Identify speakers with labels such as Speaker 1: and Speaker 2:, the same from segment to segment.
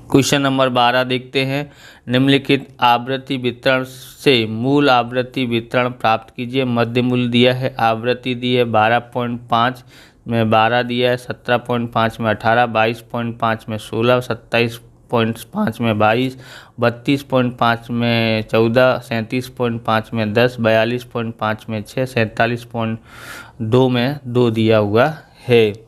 Speaker 1: Question number 12 देखते हैं। निम्नलिखित आवृत्ति वितरण से मूल आवृत्ति वितरण प्राप्त कीजिए। मध्य मूल्य दिया है, आवृत्ति दी है 12.5 में 12 दिया है, 17.5 में 18, 22.5 में 16, 27.5 में 22, 32.5 में 14, 37.5 में 10, 42.5 में 6, 47.2 में 2 दिया हुआ है।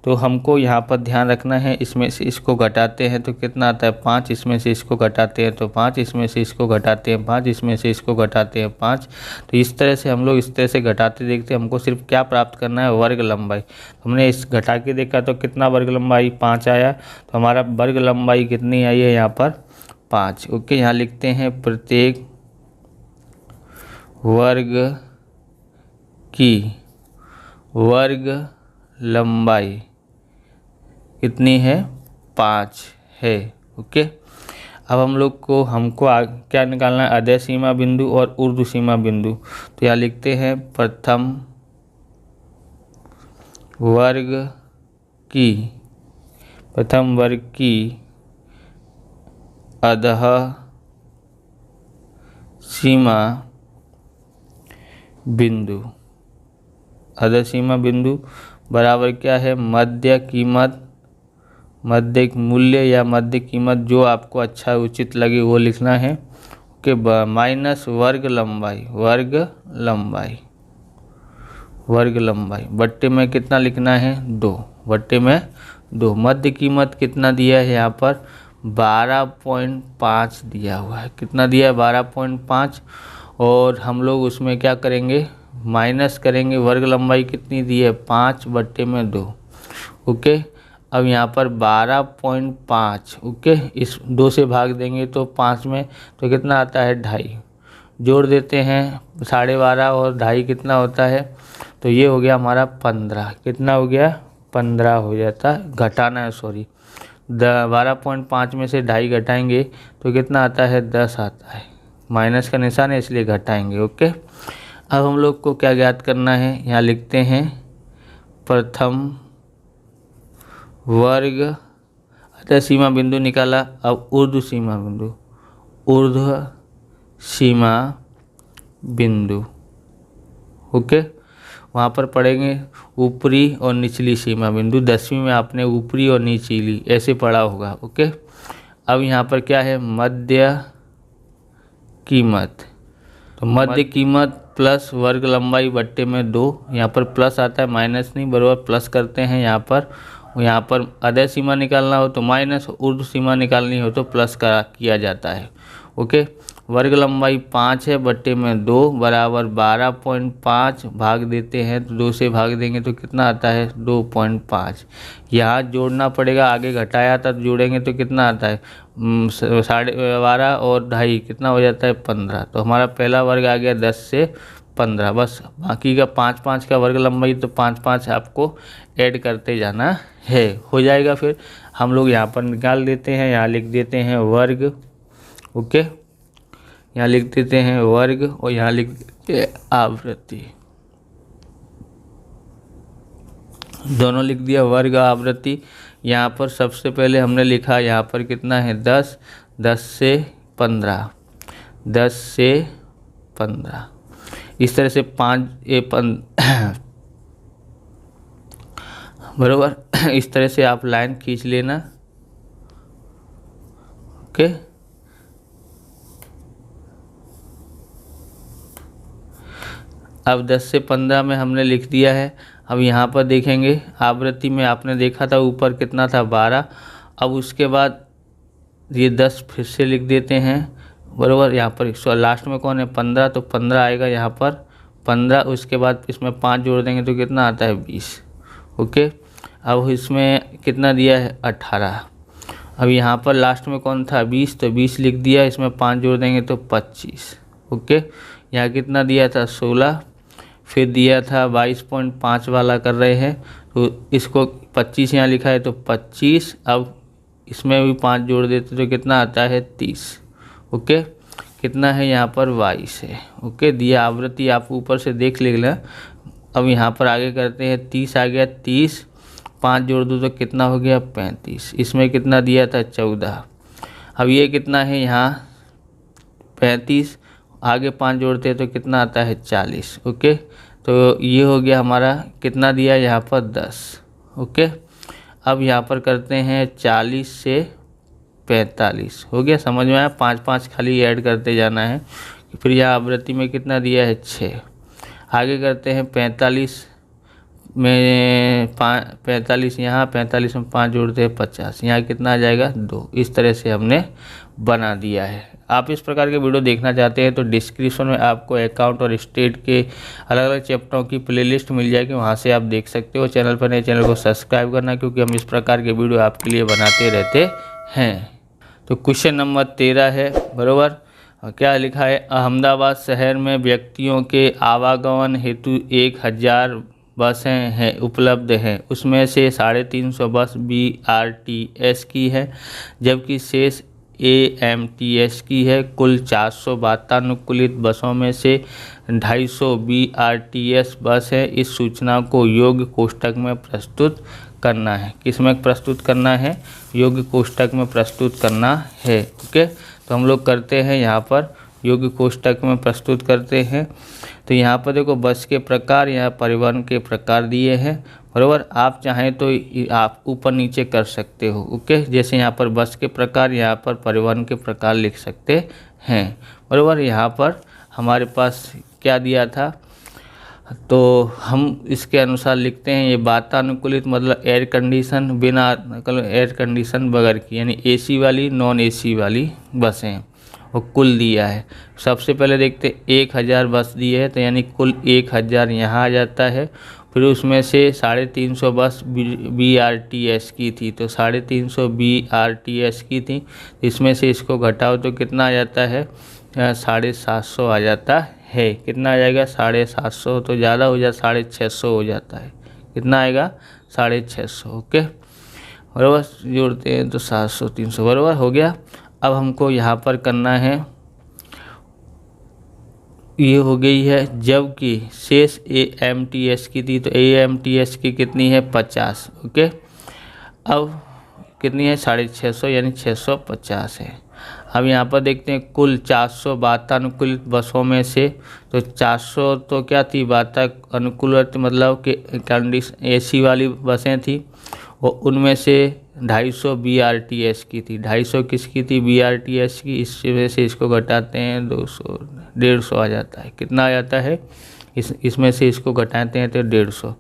Speaker 1: तो हमको यहाँ पर ध्यान रखना है, इसमें से इसको घटाते हैं तो कितना आता है 5, इसमें से इसको घटाते हैं तो 5, इसमें से इसको घटाते हैं 5, इसमें से इसको घटाते हैं 5। तो इस तरह से हम लोग इस तरह से घटाते देखते हैं। हमको सिर्फ क्या प्राप्त करना है, वर्ग लंबाई। तो हमने इस घटा के देखा तो कितना वर्ग लंबाई 5 आया। तो हमारा वर्ग लंबाई कितनी आई है यहाँ पर 5। ओके, यहाँ लिखते हैं प्रत्येक वर्ग की वर्ग लंबाई कितनी है 5 है। ओके, अब हम लोग को क्या निकालना है, अधः सीमा बिंदु और ऊर्ध्व सीमा बिंदु। तो यहाँ लिखते हैं प्रथम वर्ग की अधः सीमा बिंदु। अधः सीमा बिंदु बराबर क्या है, मध्य मूल्य या मध्य कीमत, जो आपको अच्छा उचित लगे वो लिखना है। ओके, माइनस वर्ग लंबाई बट्टे में कितना लिखना है 2, बट्टे में 2। मध्य कीमत कितना दिया है यहाँ पर 12.5 दिया हुआ है। कितना दिया है 12.5, और हम लोग उसमें क्या करेंगे, माइनस करेंगे। वर्ग लंबाई कितनी दी है 5 बट्टे में 2। ओके, अब यहाँ पर 12.5, ओके, इस 2 से भाग देंगे तो 5 में, तो कितना आता है 2.5। जोड़ देते हैं 12.5 और 2.5 कितना होता है, तो ये हो गया हमारा 15। कितना हो गया 15 हो जाता है, घटाना है सॉरी, 12.5 में से 2.5 घटाएंगे तो कितना आता है 10 आता है। माइनस का निशान है इसलिए घटाएंगे। ओके, अब हम लोग को क्या ज्ञात करना है, यहाँ लिखते हैं प्रथम वर्ग अतः सीमा बिंदु निकाला। अब ऊर्ध्व सीमा बिंदु। ओके, वहाँ पर पढ़ेंगे ऊपरी और निचली सीमा बिंदु। 10वीं में आपने ऊपरी और निचली ऐसे पढ़ा होगा। ओके, अब यहाँ पर क्या है, मध्य कीमत। तो मध्य कीमत प्लस वर्ग लंबाई बट्टे में 2। यहाँ पर प्लस आता है, माइनस नहीं, बराबर प्लस करते हैं यहाँ पर अधः सीमा निकालना हो तो माइनस, ऊर्ध्व सीमा निकालनी हो तो प्लस किया जाता है। ओके, वर्ग लंबाई 5 है बट्टे में 2 बराबर 12.5, भाग देते हैं तो 2 से भाग देंगे तो कितना आता है 2.5। यहाँ जोड़ना पड़ेगा, आगे घटाया था तो जोड़ेंगे तो कितना आता है 12.5 और 2.5 कितना हो जाता है 15। तो हमारा पहला वर्ग आ गया 10 से 15। बस बाकी का 5-5 का वर्ग लंबाई, तो 5-5 आपको ऐड करते जाना है, हो जाएगा। फिर हम लोग यहाँ पर निकाल देते हैं, यहाँ लिख देते हैं वर्ग। ओके, यहाँ लिख देते हैं वर्ग और यहाँ लिख देते हैं आवृत्ति। दोनों लिख दिया, वर्ग आवृत्ति। यहाँ पर सबसे पहले हमने लिखा, यहाँ पर कितना है 10, 10 से 15, 10 से 15। इस तरह से 5 बराबर इस तरह से आप लाइन खींच लेना। ओके, अब 10 से 15 में हमने लिख दिया है। अब यहाँ पर देखेंगे आवृत्ति में आपने देखा था ऊपर कितना था 12। अब उसके बाद ये 10 फिर से लिख देते हैं बराबर। यहाँ पर लास्ट में कौन है 15, तो 15 आएगा यहाँ पर 15। उसके बाद इसमें 5 जोड़ देंगे तो कितना आता है 20। ओके, अब इसमें कितना दिया है 18। अब यहाँ पर लास्ट में कौन था 20, तो 20 लिख दिया, इसमें 5 जोड़ देंगे तो 25। ओके, यहाँ कितना दिया था 16, फिर दिया था 22.5 वाला कर रहे हैं तो इसको 25 यहाँ लिखा है तो 25। अब इसमें भी 5 जोड़ देते तो कितना आता है 30। ओके, कितना है यहाँ पर 22 है। ओके, दिया आवृत्ति आप ऊपर से देख लेना। अब यहाँ पर आगे करते हैं 30 आ गया, 30 5 जोड़ दो तो कितना हो गया 35। इसमें कितना दिया था 14, अब ये कितना है यहाँ 35, आगे 5 जोड़ते हैं तो कितना आता है 40। ओके, तो ये हो गया हमारा, कितना दिया यहाँ पर 10। ओके, अब यहाँ पर करते हैं 40 से 45, हो गया, समझ में आया। 5 खाली ऐड करते जाना है। फिर यहाँ आवृत्ति में कितना दिया है 6। आगे करते हैं 45 में 45 यहाँ, 45 में 5 जोड़ते हैं 50, यहाँ कितना आ जाएगा 2। इस तरह से हमने बना दिया है। आप इस प्रकार के वीडियो देखना चाहते हैं तो डिस्क्रिप्शन में आपको अकाउंट और स्टेट के अलग अलग चैप्टरों की प्लेलिस्ट मिल जाएगी, वहाँ से आप देख सकते हो। चैनल पर नए, चैनल को सब्सक्राइब करना, क्योंकि हम इस प्रकार के वीडियो आपके लिए बनाते रहते हैं। तो क्वेश्चन नंबर 13 है, बराबर। क्या लिखा है, अहमदाबाद शहर में व्यक्तियों के आवागमन हेतु 1000 बसें हैं उपलब्ध हैं, उसमें से 350 बस BRTS की है, जबकि शेष AMTS की है। कुल 400 वातानुकूलित बसों में से 250 BRTS बस है। इस सूचना को योग्य कोष्ठक में प्रस्तुत करना है। किस में प्रस्तुत करना है? योग्य कोष्ठक में प्रस्तुत करना है। ओके, तो हम लोग करते हैं यहाँ पर योग्य कोष्ठक में प्रस्तुत करते हैं। तो यहाँ पर देखो बस के प्रकार, यहाँ परिवहन के प्रकार दिए हैं, बराबर। आप चाहें तो आप ऊपर नीचे कर सकते हो। ओके, जैसे यहाँ पर बस के प्रकार, यहाँ पर परिवहन के प्रकार लिख सकते हैं, बराबर। यहाँ पर हमारे पास क्या दिया था, तो हम इसके अनुसार लिखते हैं। ये वातानुकूलित मतलब एयर कंडीशन, बिना एयर कंडीशन बगैर की, यानी AC वाली, नॉन AC वाली बसें, और कुल दिया है। सबसे पहले देखते 1000 बस दी है, तो यानी कुल 1000 यहाँ आ जाता है। फिर उसमें से 350 बस BRTS की थी, तो 350 BRTS की थी। इसमें से इसको घटाओ तो कितना आ जाता है, 750 आ जाता है। कितना आ जाएगा 750, तो ज़्यादा हो जाता, 650 हो जाता है। कितना आएगा 650। ओके, बराबर, जोड़ते हैं तो 700 300, बराबर हो गया। अब हमको यहाँ पर करना है, ये हो गई है। जबकि शेष AMTS की थी, तो AMTS की कितनी है 50। ओके, अब कितनी है 650, यानी 650 है। अब यहाँ पर देखते हैं कुल 400 वातानुकूलित बसों में से, तो 400 तो क्या थी वातानुकूलित, मतलब कि कंडीशन AC वाली बसें थी, और उनमें से 250 BRTS की थी। 250 किसकी थी? BRTS की। इस वजह से इसको घटाते हैं 200, 150 आ जाता है। कितना आ जाता है? इसमें से इसको घटाते हैं तो 150।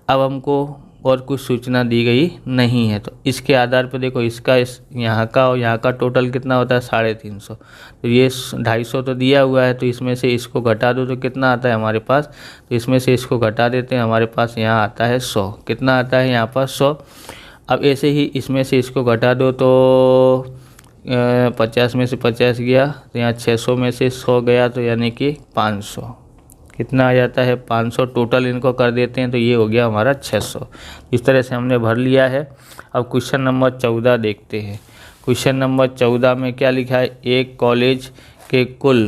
Speaker 1: अब हमको और कुछ सूचना दी गई नहीं है, तो इसके आधार पर देखो इसका यहाँ का और यहाँ का टोटल कितना होता है 350। तो ये 250 तो दिया हुआ है, तो इसमें से इसको घटा दो तो कितना आता है हमारे पास, तो इसमें से इसको घटा देते हैं, हमारे पास यहाँ आता है 100। कितना आता है यहाँ पर 100। अब ऐसे ही इसमें से इसको घटा दो तो 50 में से 50 गया, तो यहाँ 600 में से 100 गया, तो यानी कि 500। कितना आ जाता है 500। टोटल इनको कर देते हैं तो ये हो गया हमारा 600। इस तरह से हमने भर लिया है। अब क्वेश्चन नंबर 14 देखते हैं। क्वेश्चन नंबर 14 में क्या लिखा है, एक कॉलेज के कुल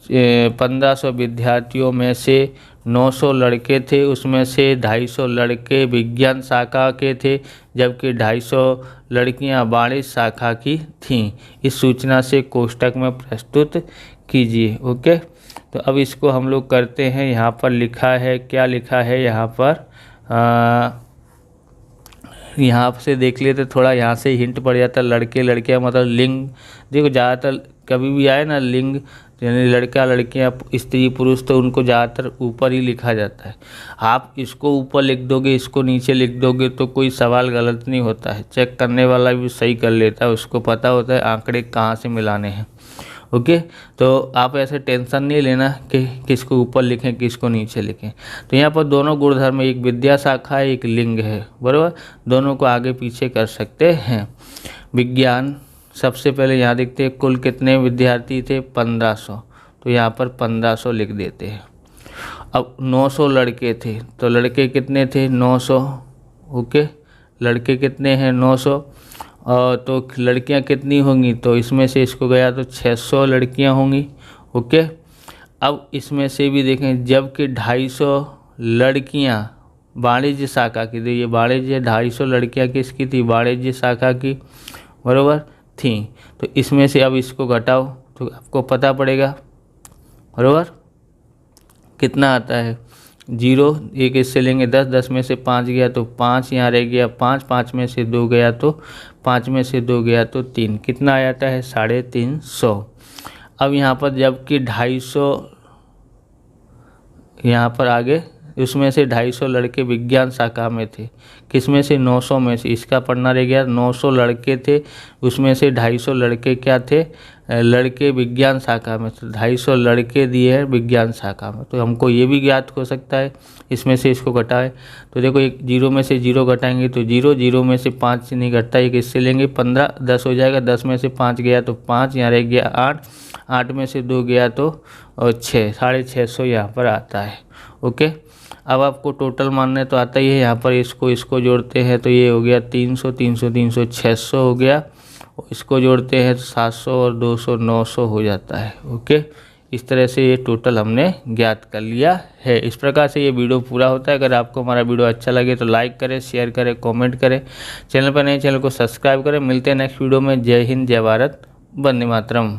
Speaker 1: 1500 विद्यार्थियों में से 900 लड़के थे, उसमें से 250 लड़के विज्ञान शाखा के थे, जबकि 250 लड़कियां वाणिज्य शाखा की थीं। इस सूचना से कोष्ठक में प्रस्तुत कीजिए। ओके, तो अब इसको हम लोग करते हैं। यहाँ पर लिखा है, क्या लिखा है यहाँ पर, यहाँ से देख लेते, थोड़ा यहाँ से हिंट पड़ जाता है। लड़के लड़कियाँ मतलब लिंग, देखो ज़्यादातर कभी भी आए ना लिंग, यानी लड़का लड़कियाँ स्त्री पुरुष, तो उनको ज़्यादातर ऊपर ही लिखा जाता है। आप इसको ऊपर लिख दोगे, इसको नीचे लिख दोगे, तो कोई सवाल गलत नहीं होता है। चेक करने वाला भी सही कर लेता है, उसको पता होता है आंकड़े कहाँ से मिलाने हैं। ओके, तो आप ऐसे टेंशन नहीं लेना कि किसको ऊपर लिखें किसको नीचे लिखें। तो यहाँ पर दोनों गुणधर्म, एक विद्या शाखा है, एक लिंग है, बराबर। दोनों को आगे पीछे कर सकते हैं। विज्ञान, सबसे पहले यहाँ देखते हैं कुल कितने विद्यार्थी थे 1500, तो यहाँ पर 1500 लिख देते हैं। अब 900 लड़के थे, तो लड़के कितने थे 900। ओके, लड़के कितने हैं 900, और तो लड़कियां कितनी होंगी, तो इसमें से इसको गया तो 600 लड़कियां होंगी। ओके, अब इसमें से भी देखें, जबकि 250 लड़कियां वाणिज्य शाखा की थी, ये वाणिज्य 250 लड़कियां किसकी थी, वाणिज्य शाखा की, बराबर थी। तो इसमें से अब इसको घटाओ तो आपको पता पड़ेगा, बराबर कितना आता है 0। एक इससे लेंगे 10, 10 में से 5 गया तो 5 यहाँ रह गया 5, 5 में से 2 गया तो 5 में से 2 गया तो 3, कितना आ जाता है 350। अब यहाँ पर जबकि 250 यहाँ पर आगे उसमें से 250 लड़के विज्ञान शाखा में थे, किसमें से 900 में से, इसका पढ़ना रह गया 900 लड़के थे, उसमें से 250 लड़के क्या थे, लड़के विज्ञान शाखा में, तो 250 लड़के दिए हैं विज्ञान शाखा में। तो हमको ये भी ज्ञात हो सकता है, इसमें से इसको घटाए तो देखो एक 0 में से 0 घटाएंगे तो 0, 0 में से 5 नहीं घटता, एक इससे लेंगे 15, 10 हो जाएगा, 10 में से 5 गया तो 5, यहाँ रह गया 8, 8 में से 2 गया तो 6, 650 यहाँ पर आता है। ओके, अब आपको टोटल मानने तो आता ही है, यहाँ पर इसको जोड़ते हैं तो ये हो गया 300, 300, 300, 600 हो गया, इसको जोड़ते हैं तो 700 और 200 900 हो जाता है। ओके, इस तरह से ये टोटल हमने ज्ञात कर लिया है। इस प्रकार से ये वीडियो पूरा होता है। अगर आपको हमारा वीडियो अच्छा लगे तो लाइक करें, शेयर करें, कमेंट करें, चैनल पर नए चैनल को सब्सक्राइब करें। मिलते हैं नेक्स्ट वीडियो में। जय हिंद, जय भारत, वंदे मातरम।